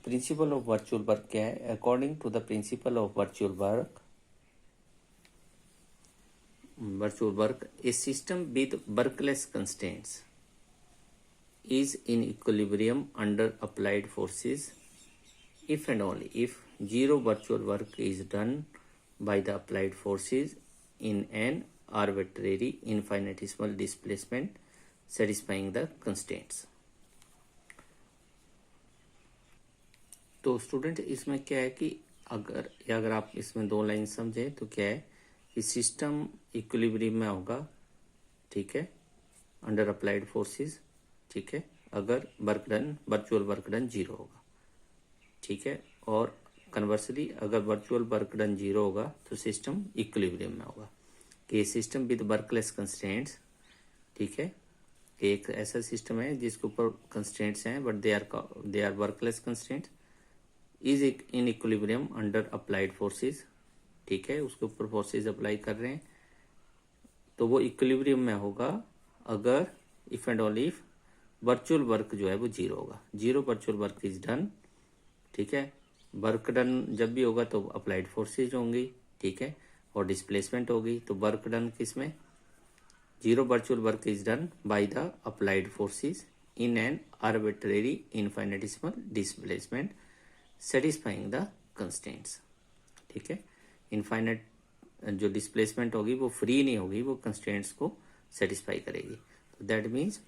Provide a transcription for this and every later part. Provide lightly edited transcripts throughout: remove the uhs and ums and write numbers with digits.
Principal of virtual work क्या है? According to the principle of virtual work a system with workless constraints is in equilibrium under applied forces if and only if zero virtual work is done by the applied forces in an arbitrary infinitesimal displacement satisfying the constraints. तो student इसमें क्या है कि अगर आप इसमें दो line समझे तो क्या है कि सिस्टम इक्विलिब्रियम में होगा, ठीक है, अंडर अप्लाइड फोर्सेस, ठीक है, अगर work done virtual work done zero होगा, ठीक है, और कन्वर्सली अगर वर्चुअल वर्क डन जीरो होगा तो सिस्टम इक्विलिब्रियम में होगा। कि ये सिस्टम विद वर्कलेस कंस्ट्रेंट्स, ठीक है, एक ऐसा सिस्टम है जिसके ऊपर कंस्ट्रेंट्स हैं but they are workless constraints, is in equilibrium under applied forces, ठीक है, उसके ऊपर फोर्सेस अप्लाई कर रहे हैं तो वो इक्विलिब्रियम में होगा अगर if and only if virtual work जो है वो जीरो होगा। Zero virtual work is done, ठीक है, वर्क डन जब भी होगा तो अप्लाइड फोर्सेज होंगी, ठीक है, और डिस्प्लेसमेंट होगी। तो वर्क डन किसमें? Zero virtual work is done by the applied forces in an arbitrary infinitesimal displacement satisfying the constraints, ठीक है। इनफाइनाइट जो डिस्प्लेसमेंट होगी वो फ्री नहीं होगी, वो कंस्ट्रेंट्स को सेटिस्फाई करेगी। तो दैट मीन्स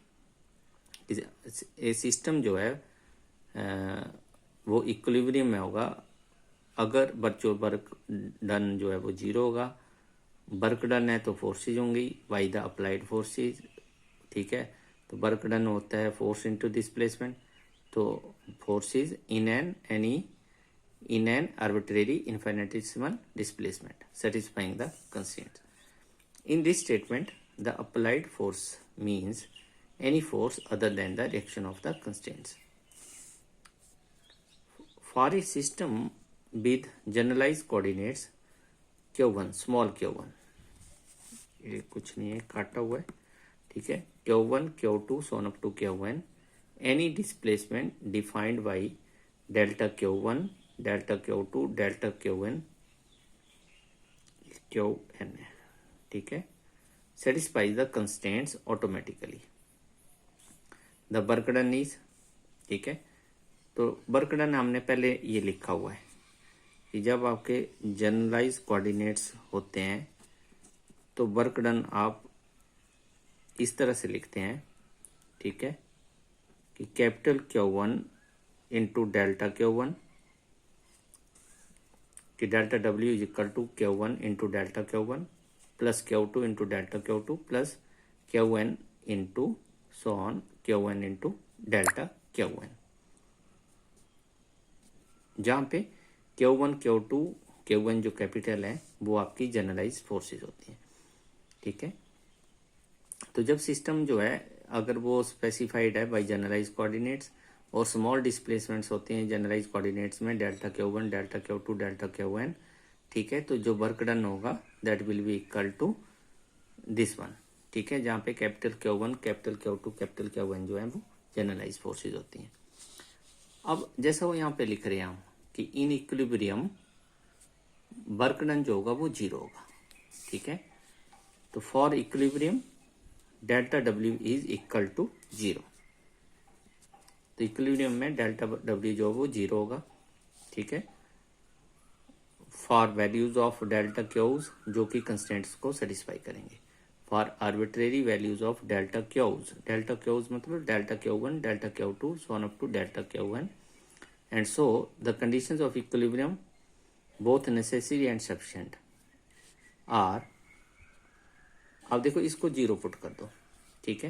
ये सिस्टम जो है वो इक्विलिब्रियम में होगा अगर वर्चुअल वर्क डन जो है वो जीरो होगा। वर्क डन है तो फोर्सेज होंगी बाय द अप्लाइड फोर्सेज, ठीक है, तो वर्क डन होता है फोर्स इनटू डिस्प्लेसमेंट, तो forces in an arbitrary infinitesimal displacement satisfying the constraints. In this statement, the applied force means any force other than the reaction of the constraints. For a system with generalized coordinates q1, small q1, ये कुछ नहीं है, काटा हुआ है, ठीक है, q1, q2, so on up to q1, any displacement defined by delta q1, delta q2, delta q1, qn, ठीक है, satisfies the constraints automatically. The work done is, ठीक है, तो वर्क डन हमने पहले ये लिखा हुआ है कि जब आपके जनरलाइज कोऑर्डिनेट्स होते हैं तो वर्क डन आप इस तरह से लिखते हैं, ठीक है, कि capital Q1 into delta Q1, कि delta W is equal to Q1 into delta Q1 plus Q2 into delta Q2 plus Qn into so on Qn into delta Qn, जहाँ पे Q1, Q2, Qn जो capital है वो आपकी generalise forces होती हैं, ठीक है। तो जब सिस्टम जो है अगर वो स्पेसिफाइड है बाय जनरलाइज कोऑर्डिनेट्स और स्मॉल डिस्प्लेसमेंट्स होते हैं जनरलाइज कोऑर्डिनेट्स में delta Q1, delta Q2, delta Qn, ठीक है, तो जो वर्क डन होगा that will be equal to this one, ठीक है, जहाँ पे capital Q1, capital Q2, capital Qn जो है वो जनरलाइज फोर्सेज होती हैं। अब जैसा वो यहाँ पे लिख रहे हैं हम कि इन इक्विलिब्रियम वर्क डन जो होगा वो जीरो होगा, ठीक है, तो for equilibrium delta W is equal to zero, तो इक्विलिब्रियम में डेल्टा W जो वो जीरो होगा, ठीक है, for values of delta q's जो कि कंस्टेंट्स को सेटिस्फाई करेंगे, for arbitrary values of delta q's मतलब delta Q1, delta Q2, so on up to delta Qn, and so the conditions of equilibrium both necessary and sufficient are, अब देखो इसको zero put कर दो, ठीक है,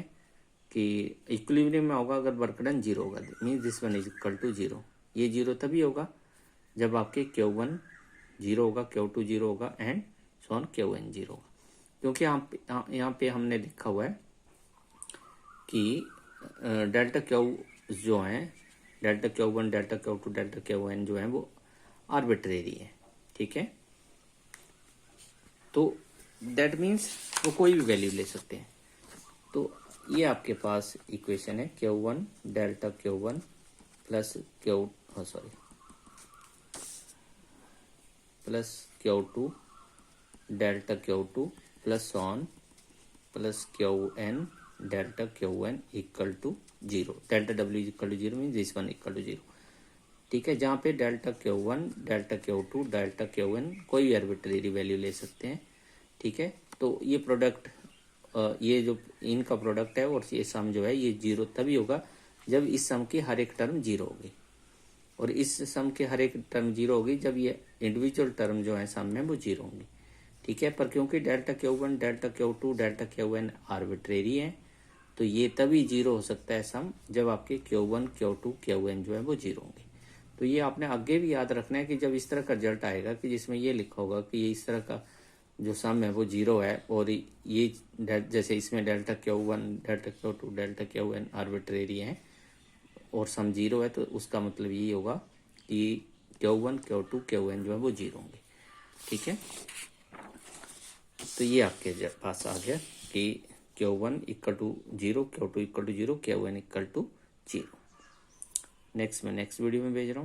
कि इक्विलिब्रियम में होगा अगर वर्क डन जीरो होगा means this one is equal to zero. ये जीरो तभी होगा जब आपके Q1 जीरो होगा, Q2 जीरो होगा and so on Qn zero होगा, क्योंकि यहाँ पे हमने लिखा हुआ है कि डेल्टा Q जो है delta Q1, delta Q2, delta Qn जो है वो आर्बिट्रेरी है, ठीक है, तो दैट मीन्स वो कोई भी वैल्यू ले सकते हैं। तो ये आपके पास इक्वेशन है Q1 delta Q1 plus sorry plus Q2 delta Q2 plus on plus Qn delta Qn equal to 0, delta W equal to 0 mean this one equal to 0। ठीक है, जहाँ पे delta Q1 delta Q2 delta Qn कोई भी arbitrary value ले सकते हैं। ठीक है, तो ये प्रोडक्ट ये जो इनका प्रोडक्ट है और ये सम जो है ये 0 तभी होगा जब इस सम की हर एक टर्म 0 होगी, और इस सम के हर एक टर्म 0 होगी जब ये इंडिविजुअल टर्म जो है सम में वो 0 होंगी। ठीक है, पर क्योंकि delta Q1 delta Q2 delta Qn arbitrary है तो ये तभी 0 हो सकता है सम जब आपके Q1 Q2 Qn जो है वो 0 होंगे। तो ये आपने आगे भी याद रखना है कि जब इस तरह का रिजल्ट आएगा कि जिसमें ये लिखा होगा कि ये इस तरह का जो सम है वो 0 है और ये जैसे इसमें delta Q1 delta Q2 delta Qn arbitrary है और सम 0 है, तो उसका मतलब ये होगा कि Q1 Q2 Qn जो है वो 0 होंगे। ठीक है, तो ये आपके पास आ गया कि Q1 equal to 0, Q2 equal to 0, Qn equal to 0। Next video में भेज रहा हूँ।